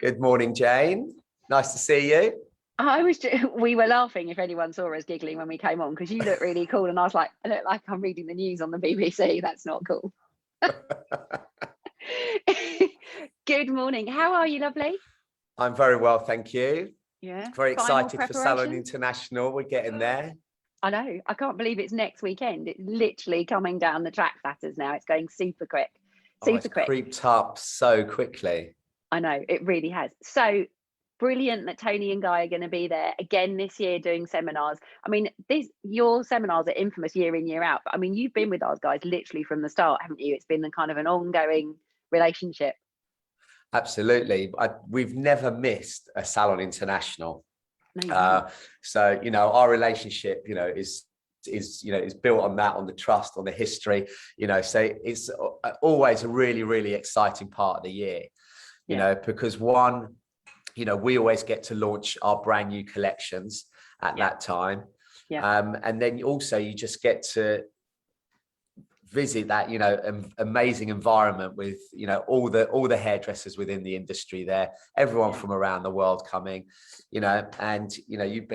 Good morning, Jayne. Nice to see you. We were laughing if anyone saw us giggling when we came on because you look really cool, and I was like, I look like I'm reading the news on the BBC. That's not cool. Good morning. How are you, lovely? I'm very well, thank you. Yeah. Very excited for Salon International. We're getting there. I know. I can't believe it's next weekend. It's literally coming down the track at us now. It's going super quick. It's creeped up so quickly. I know, it really has. So brilliant that Toni&Guy are going to be there again this year doing seminars. I mean, your seminars are infamous year in, year out. But I mean, you've been with us guys literally from the start, haven't you? It's been kind of an ongoing relationship. Absolutely. We've never missed a Salon International. No, so, our relationship, is built on that, on the trust, on the history, so it's always a really, really exciting part of the year, because one, we always get to launch our brand new collections at that time. And then also you just get to visit that, amazing environment with, all the hairdressers within the industry there, everyone from around the world coming, and, you've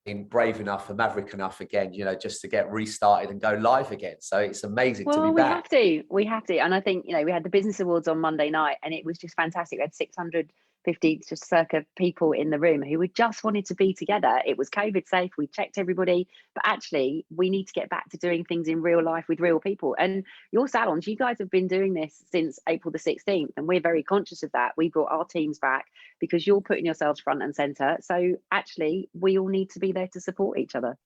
been brave enough and maverick enough again, just to get restarted and go live again. So it's amazing to be back. We have to. And I think, we had the business awards on Monday night and it was just fantastic. We had 650 just circa people in the room who just wanted to be together. It was COVID safe. We checked everybody, but actually we need to get back to doing things in real life with real people. And your salons, you guys have been doing this since April the 16th. And we're very conscious of that. We brought our teams back because you're putting yourselves front and center. So actually we all need to be there to support each other.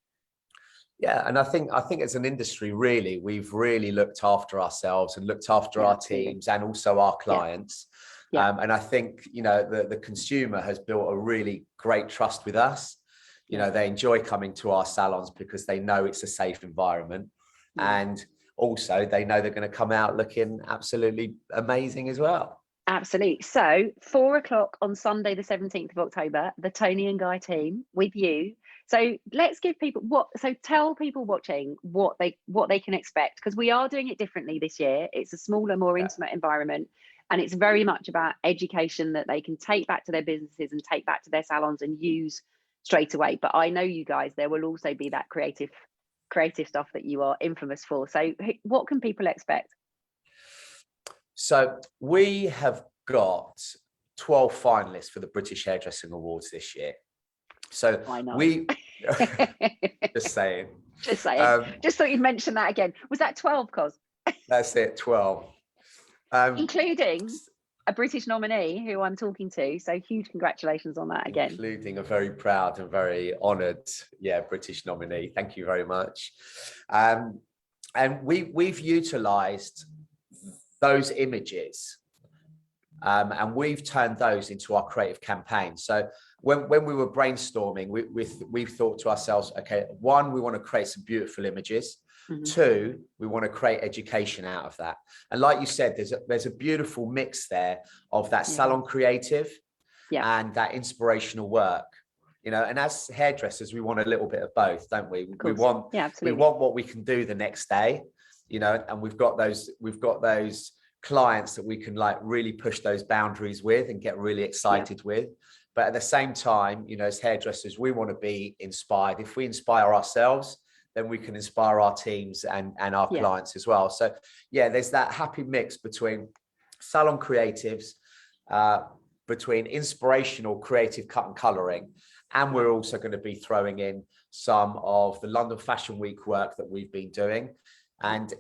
Yeah, and I think as an industry, really, we've really looked after ourselves and looked after our teams and also our clients. And I think, the consumer has built a really great trust with us. They enjoy coming to our salons because they know it's a safe environment. And also they know they're going to come out looking absolutely amazing as well. Absolutely. So 4:00 on Sunday, the 17th of October, the Toni&Guy team with you. So let's give people tell people watching what they can expect, because we are doing it differently this year. It's a smaller, more intimate environment. And it's very much about education that they can take back to their businesses and take back to their salons and use straight away. But I know you guys, there will also be that creative stuff that you are infamous for. So what can people expect? So we have got 12 finalists for the British Hairdressing Awards this year. So we just saying. Just thought you'd mention that again. Was that 12, Cos? That's it, 12. Including a British nominee who I'm talking to. So huge congratulations on that again. Including a very proud and very honoured, British nominee. Thank you very much. And we've utilised those images and we've turned those into our creative campaign. So when we were brainstorming, we've thought to ourselves, okay, one, we want to create some beautiful images. Two, we want to create education out of that. And like you said, there's a beautiful mix there of that salon creative and that inspirational work, and as hairdressers, we want a little bit of both, don't we? We want what we can do the next day, and we've got those clients that we can really push those boundaries with and get really excited with. But at the same time, as hairdressers, we want to be inspired. If we inspire ourselves, then we can inspire our teams and our clients as well. So there's that happy mix between salon creatives, between inspirational creative cut and colouring. And we're also going to be throwing in some of the London Fashion Week work that we've been doing. And,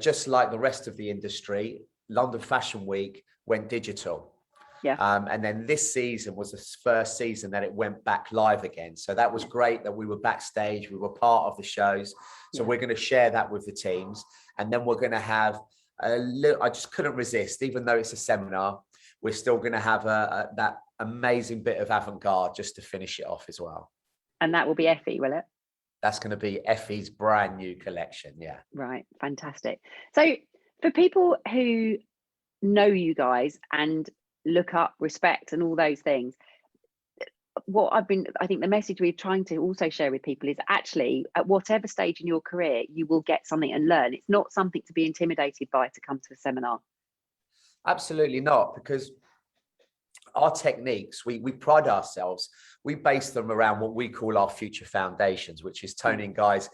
just like the rest of the industry, London Fashion Week went digital. And then this season was the first season that it went back live again. So that was great that we were backstage, we were part of the shows. So we're going to share that with the teams. And then we're going to have I just couldn't resist, even though it's a seminar, we're still going to have that amazing bit of avant-garde just to finish it off as well. And that will be Effie, will it? That's going to be Effie's brand new collection. Yeah. Right. Fantastic. So for people who know you guys and look up, respect, and all those things, I think the message we're trying to also share with people is actually at whatever stage in your career, you will get something and learn. It's not something to be intimidated by to come to a seminar. Absolutely not, because our techniques, we pride ourselves. We base them around what we call our future foundations, which is Toni&Guy's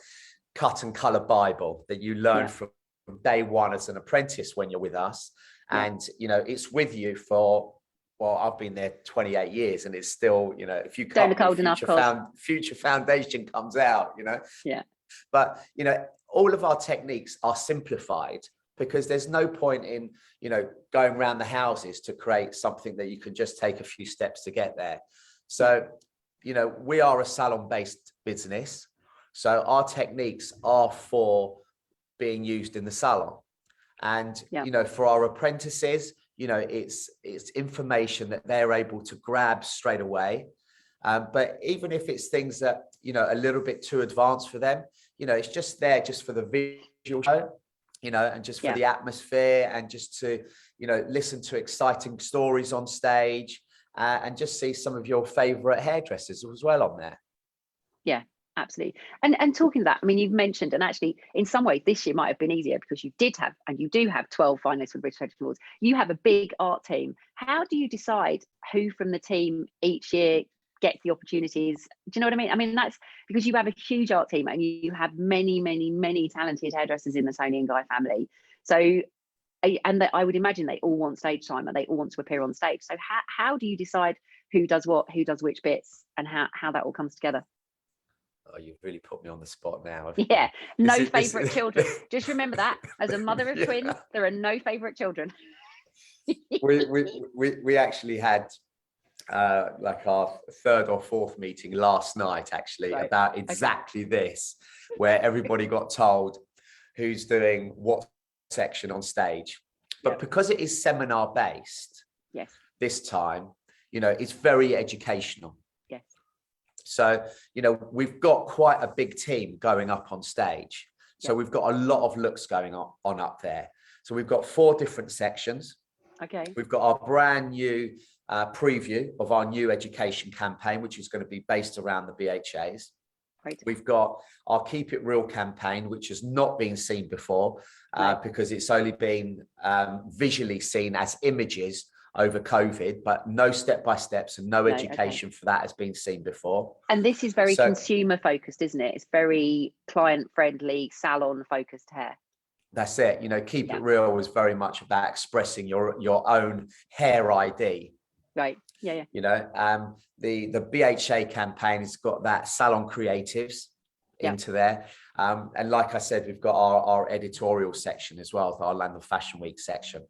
cut and color Bible that you learn from day one as an apprentice when you're with us. And, you know, it's with you for, well, I've been there 28 years and it's still, you know, if you can't, future foundation comes out, you know. Yeah. But, you know, all of our techniques are simplified because there's no point in, you know, going around the houses to create something that you can just take a few steps to get there. So, you know, we are a salon-based business. So our techniques are for being used in the salon. And, you know, for our apprentices, you know, it's information that they're able to grab straight away. But even if it's things that, you know, a little bit too advanced for them, you know, it's just there just for the visual show, you know, and just for the atmosphere and just to, you know, listen to exciting stories on stage and just see some of your favorite hairdressers as well on there. Yeah. Absolutely. And talking to that, I mean, you've mentioned, and actually in some ways this year might have been easier because you did have, and you do have 12 finalists for the British Heritage Awards. You have a big art team. How do you decide who from the team each year gets the opportunities? Do you know what I mean? I mean, that's because you have a huge art team and you have many, many, many talented hairdressers in the Toni&Guy family. So, and I would imagine they all want stage time and they all want to appear on stage. So how do you decide who does what, who does which bits, and how that all comes together? Oh, you've really put me on the spot now. Yeah, no favorite children. Just remember that as a mother of twins, there are no favorite children. we actually had like our third or fourth meeting last night, actually, about exactly this, where everybody got told who's doing what section on stage. But because it is seminar based, this time, you know, it's very educational. So, you know, we've got quite a big team going up on stage. So we've got a lot of looks going on up there. So we've got 4 different sections. Okay. We've got our brand new preview of our new education campaign, which is going to be based around the BHAs. Great. We've got our Keep It Real campaign, which has not been seen before because it's only been visually seen as images over COVID, but no step-by-steps and no education for that has been seen before. And this is very consumer focused, isn't it? It's very client friendly, salon focused hair. That's it. You know, Keep It Real was very much about expressing your own hair ID. Right. Yeah. Yeah. You know, the BHA campaign has got that salon creatives into there. And like I said, we've got our editorial section as well, our London Fashion Week section.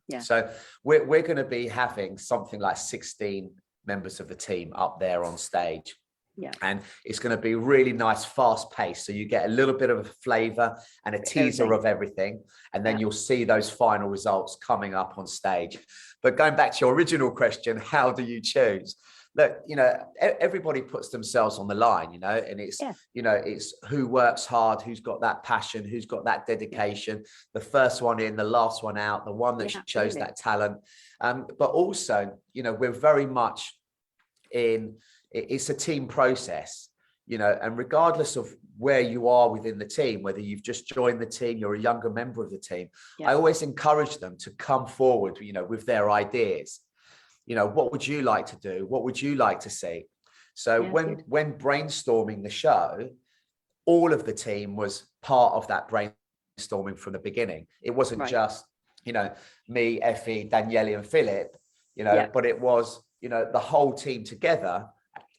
Yeah. So we're going to be having something like 16 members of the team up there on stage. Yeah. And it's going to be really nice, fast paced. So you get a little bit of a flavor and a teaser of everything. And then you'll see those final results coming up on stage. But going back to your original question, how do you choose? Look, you know, everybody puts themselves on the line, you know, and it's, you know, it's who works hard, who's got that passion, who's got that dedication, the first one in, the last one out, the one that shows that talent. But also, you know, we're very much it's a team process, you know, and regardless of where you are within the team, whether you've just joined the team, you're a younger member of the team, I always encourage them to come forward, you know, with their ideas. You know, what would you like to do? What would you like to see? So when brainstorming the show, all of the team was part of that brainstorming from the beginning. It wasn't just, you know, me, Effie, Daniele and Philip, you know, but it was, you know, the whole team together,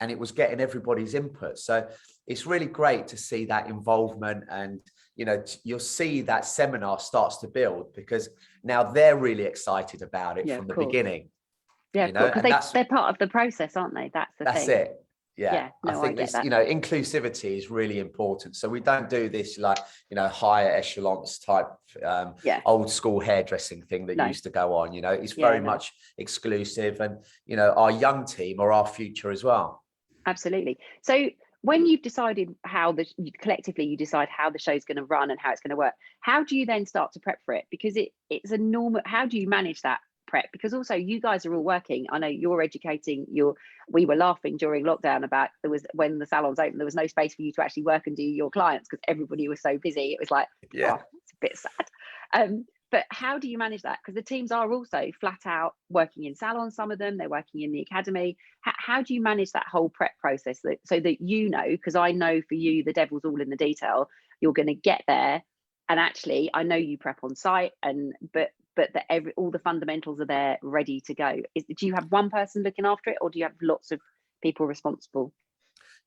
and it was getting everybody's input. So it's really great to see that involvement, and, you know, you'll see that seminar starts to build because now they're really excited about it from the beginning. Yeah, because they're part of the process, aren't they? That's the thing. That's it. Yeah. I think this, you know, inclusivity is really important. So we don't do this like, you know, higher echelons type old school hairdressing thing that used to go on. You know, it's very much exclusive, and, you know, our young team are our future as well. Absolutely. So when you've decided collectively you decide how the show's going to run and how it's going to work, how do you then start to prep for it? Because it's a normal, how do you manage that prep? Because also you guys are all working. I know you're educating we were laughing during lockdown about when the salons opened, there was no space for you to actually work and do your clients because everybody was so busy. It was like, it's a bit sad. but how do you manage that? Because the teams are also flat out working in salon, some of them, they're working in the academy. How do you manage that whole prep process so that, you know, because I know for you, the devil's all in the detail, you're going to get there. And actually, I know you prep on site, but that all the fundamentals are there ready to go. Do you have one person looking after it, or do you have lots of people responsible?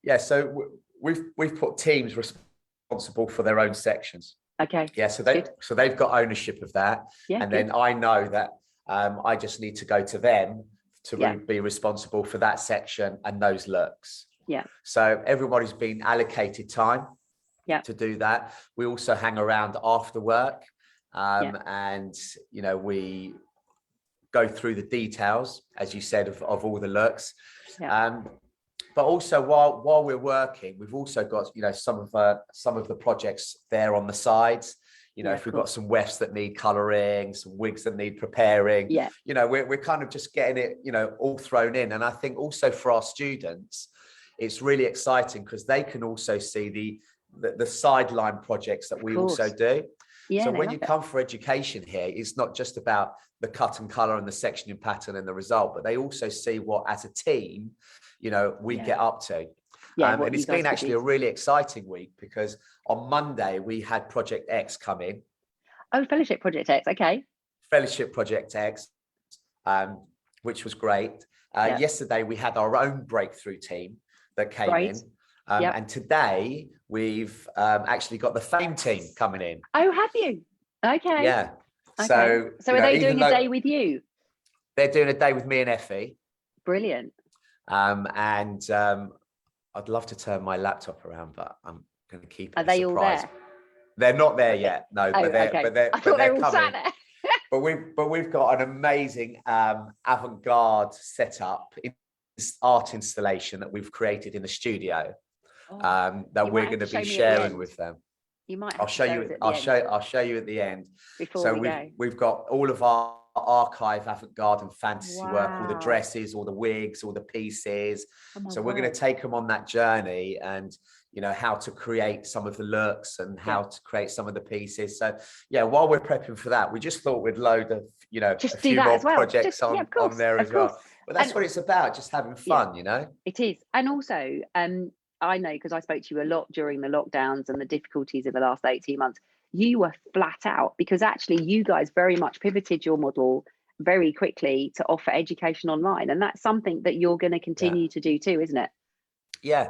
Yeah, so we've put teams responsible for their own sections. Okay. Yeah, so they've got ownership of that, and then I know that I just need to go to them to be responsible for that section and those looks. Yeah. So everybody's been allocated time to do that. We also hang around after work, and you know, we go through the details, as you said, of all the looks. But also while we're working, we've also got, you know, some of the projects there on the sides. You know, if we've got some wefts that need colouring, some wigs that need preparing, you know, we're kind of just getting it, you know, all thrown in. And I think also for our students, it's really exciting because they can also see the sideline projects that we also do. So when you come for education here, it's not just about the cut and colour and the sectioning pattern and the result, but they also see what, as a team, you know, we get up to. And it's been actually a really exciting week because on Monday we had Project X come in. Oh, Fellowship Project X, okay. Fellowship Project X, which was great. Yesterday we had our own breakthrough team that came in. And today we've actually got the Fame team coming in. Oh, have you? Okay. Yeah. Okay. So are they doing a day with you? They're doing a day with me and Effie. Brilliant. I'd love to turn my laptop around, but I'm going to keep it a surprise. Are they all there? They're not there yet. No, but they're coming. There. but we've got an amazing avant-garde setup, art installation that we've created in the studio that we're going to be sharing with them. You might. I'll show you. I'll show you at the end. We've got all of our archive avant-garde and fantasy work, all the dresses, all the wigs, all the pieces. So we're going to take them on that journey, and you know, how to create some of the looks and how to create some of the pieces. So yeah, while we're prepping for that, we just thought we'd load of, you know, just a few more projects on there as well. But that's what it's about, just having fun, you know. It is. And also I know, because I spoke to you a lot during the lockdowns and the difficulties of the last 18 months, you were flat out, because actually you guys very much pivoted your model very quickly to offer education online. And that's something that you're going to continue to do too, isn't it? Yeah,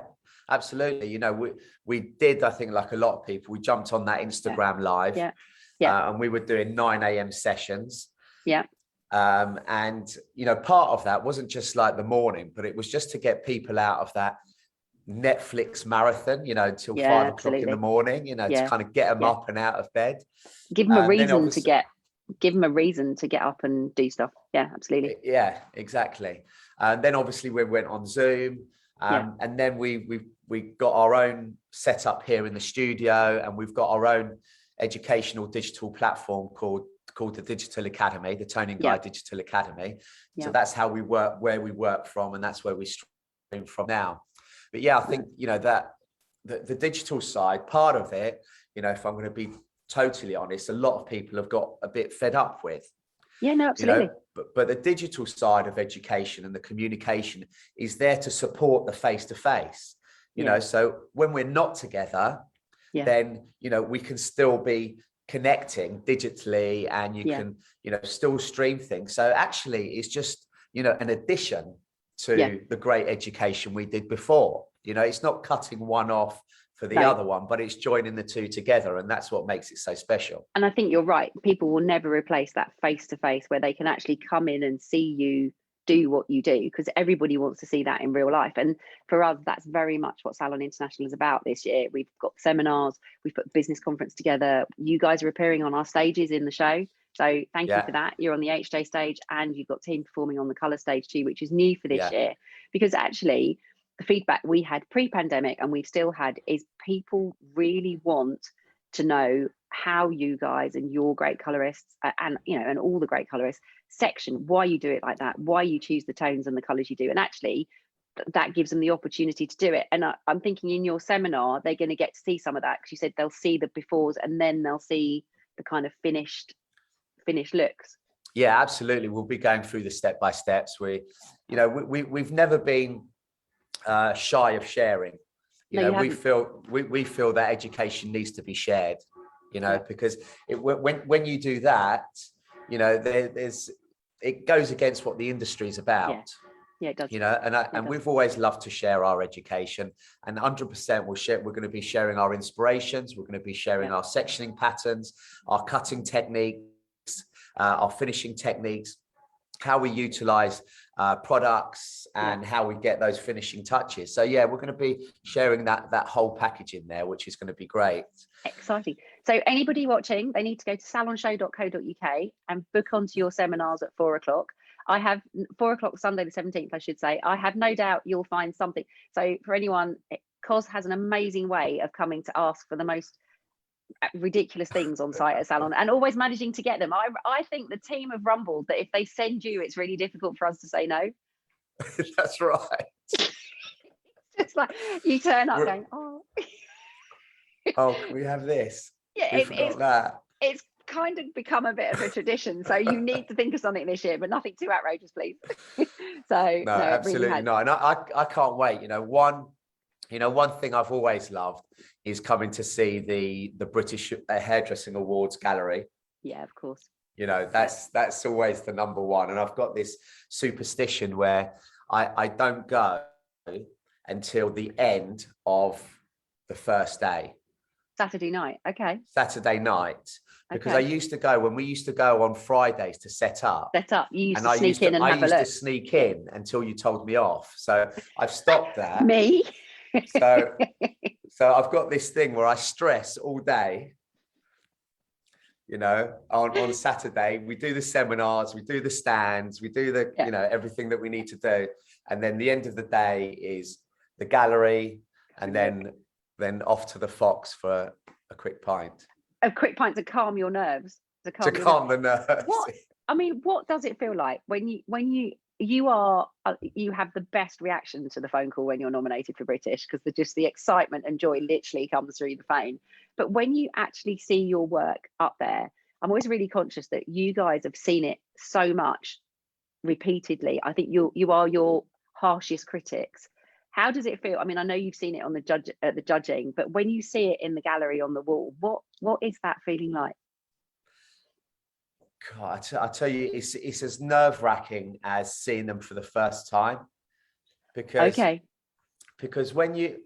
absolutely. You know, we did, I think, like a lot of people, we jumped on that Instagram live and we were doing 9 a.m. sessions. And, you know, part of that wasn't just like the morning, but it was just to get people out of that Netflix marathon, you know, until 5 o'clock in the morning, you know, to kind of get them up and out of bed. Give them a reason to get up and do stuff. Yeah, absolutely. Yeah, exactly. And then obviously we went on Zoom, and then we got our own setup here in the studio, and we've got our own educational digital platform called the Digital Academy, the Toni&Guy Digital Academy. So that's how we work, where we work from, and that's where we stream from now. But yeah, I think, you know, that the digital side, part of it, you know, if I'm going to be totally honest, a lot of people have got a bit fed up with. Yeah, no, absolutely. You know, but the digital side of education and the communication is there to support the face-to-face, you know, so when we're not together, then, you know, we can still be connecting digitally, and you can, you know, still stream things. So actually it's just, you know, an addition to the great education we did before. You know, it's not cutting one off for the other one, but it's joining the two together, and that's what makes it so special. And I think you're right, people will never replace that face-to-face where they can actually come in and see you do what you do, because everybody wants to see that in real life. And for us, that's very much what Salon International is about this year. We've got seminars, we've put a business conference together, you guys are appearing on our stages in the show, so thank you for that. You're on the HJ stage, and you've got team performing on the colour stage too, which is new for this year, because actually the feedback we had pre-pandemic, and we've still had, is people really want to know how you guys and your great colorists and, you know, and all the great colorists section, why you do it like that, why you choose the tones and the colors you do. And actually that gives them the opportunity to do it. And I'm thinking in your seminar, they're going to get to see some of that, because you said they'll see the befores and then they'll see the kind of finished finished looks. Yeah, absolutely. We'll be going through the step by steps. We've never been shy of sharing. We feel that education needs to be shared. Because when you do that, it goes against what the industry is about. Yeah, it does. And we've always loved to share our education, and 100% we're going to be sharing our inspirations. We're going to be sharing our sectioning patterns, our cutting techniques, our finishing techniques, how we utilize products, and how we get those finishing touches. So yeah, we're going to be sharing that whole package in there, which is going to be great. Exciting. So anybody watching, they need to go to salonshow.co.uk and book onto your seminars at 4 o'clock. I have 4 o'clock Sunday the 17th, I should say. I have no doubt you'll find something. So for anyone, Cos has an amazing way of coming to ask for the most ridiculous things on site at Salon, and always managing to get them. I think the team have rumbled that if they send you, it's really difficult for us to say no. That's right. It's like you turn up going, can we have this? Yeah, it's kind of become a bit of a tradition. So you need to think of something this year, but nothing too outrageous, please. So no, absolutely really no. And I can't wait. One thing I've always loved is coming to see the British Hairdressing Awards gallery. Yeah, of course. That's always the number one. And I've got this superstition where I don't go until the end of the first day. Saturday night. Okay. Saturday night. Because I used to go, when we used to go on Fridays to set up. You used to sneak in and have a look. I used to sneak in until you told me off. So I've stopped that. Me? So I've got this thing where I stress all day. On Saturday, we do the seminars, we do the stands, we do the, everything that we need to do. And then the end of the day is the gallery, and then off to the Fox for a quick pint. A quick pint to calm your nerves. To calm the nerves. What does it feel like when you have the best reaction to the phone call when you're nominated for British, because the excitement and joy literally comes through the phone. But when you actually see your work up there, I'm always really conscious that you guys have seen it so much repeatedly. I think you are your harshest critics. How does it feel? I mean, I know you've seen it on the judging, but when you see it in the gallery on the wall, what is that feeling like? God, I tell you, it's as nerve-wracking as seeing them for the first time, because when you've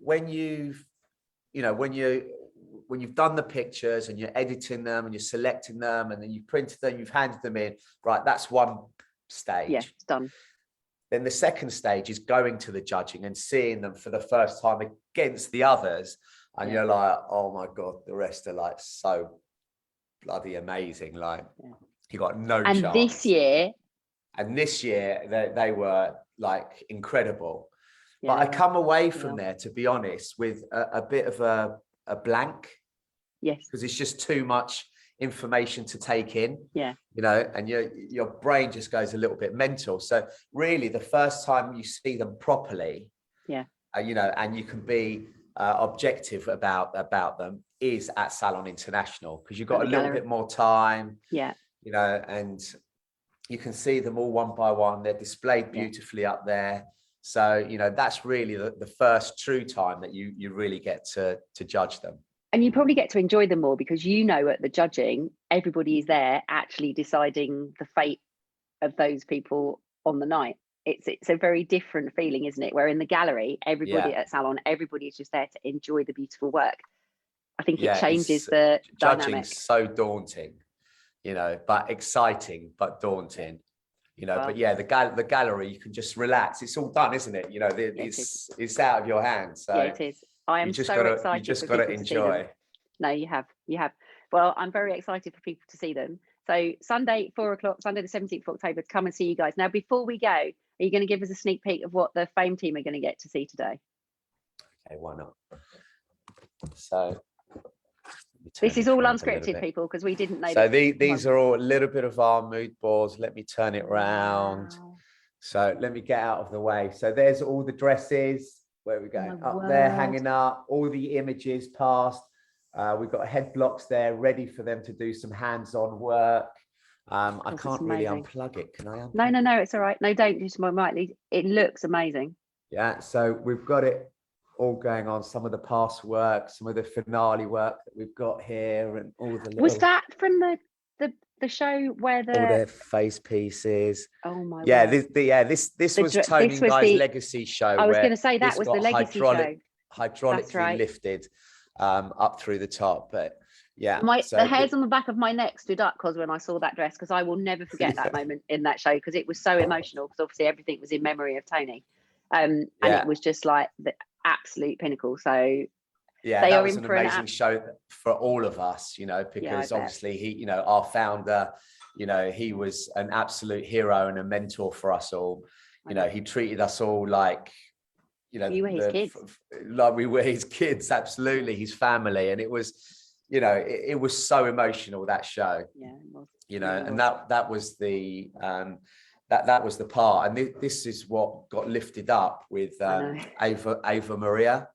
done the pictures and you're editing them and you're selecting them and then you've printed them, you've handed them in, right? That's one stage. Yeah, it's done. Then the second stage is going to the judging and seeing them for the first time against the others. And you're like, oh my God, the rest are like so bloody amazing. Like you got no chance. And this year they were like incredible. But I come away from there, to be honest, with a bit of a blank. Yes. Because it's just too much information to take in. Yeah. And your brain just goes a little bit mental. So really the first time you see them properly, and you can be objective about them is at Salon International, because you've got a little bit more time. Yeah. And you can see them all one by one. They're displayed beautifully up there. So, that's really the first true time that you really get to judge them. And you probably get to enjoy them more because at the judging, everybody is there actually deciding the fate of those people on the night. It's a very different feeling, isn't it? Where in the gallery, everybody at Salon, everybody is just there to enjoy the beautiful work. I think it changes the dynamic. Judging's so daunting, but exciting, but daunting. But the gallery, you can just relax. It's all done, isn't it? It's out of your hands. So it is. I am excited. You just got to enjoy. No, you have. Well, I'm very excited for people to see them. So Sunday, 4 o'clock, Sunday the 17th of October, to come and see you guys. Now, before we go, are you going to give us a sneak peek of what the Fame team are going to get to see today? Okay, why not? So this is all unscripted, people, because we didn't know. So these are all a little bit of our mood boards. Let me turn it round. Wow. So let me get out of the way. So there's all the dresses. Where are we going? Up there, hanging up, all the images passed. We've got head blocks there ready for them to do some hands-on work. I Of course, it's can't really amazing. unplug it. Can I unplug No, it's all right. No, don't. Just lightly. It looks amazing. Yeah, so we've got it all going on. Some of the past work, some of the finale work that we've got here, and all the Was little, that from the show where all the? their face pieces. Oh my Yeah, word! this was Tony This and was Guy's the. legacy show I was going where to say that this was the got legacy show. That's hydraulically right. lifted up through the top. But yeah, The so hairs on the back of my neck stood up because when I saw that dress, because I will never forget that moment in that show because it was so emotional because obviously everything was in memory of Tony, and it was just like the absolute pinnacle. So yeah, they that are was in an for amazing show for all of us, because obviously he, our founder, he was an absolute hero and a mentor for us all. He treated us all like, you were his kids. like we were his kids, absolutely, his family. And it was, it was so emotional, that show. Yeah, it was. And that was the that was the part. And this is what got lifted up with Ava Maria.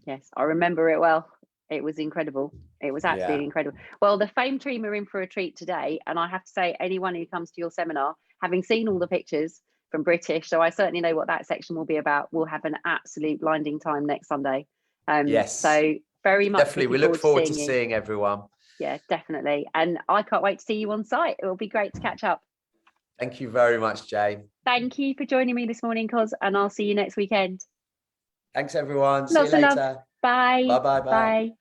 Yes, I remember it well. It was incredible. It was absolutely incredible. Well, the Fame team are in for a treat today. And I have to say, anyone who comes to your seminar, having seen all the pictures from British, so I certainly know what that section will be about, will have an absolute blinding time next Sunday. Yes. So very much. Definitely. We look forward to seeing everyone. Yeah, definitely. And I can't wait to see you on site. It will be great to catch up. Thank you very much, Jayne. Thank you for joining me this morning, Cos, and I'll see you next weekend. Thanks, everyone. Lots See you later. Love. Bye. Bye. Bye.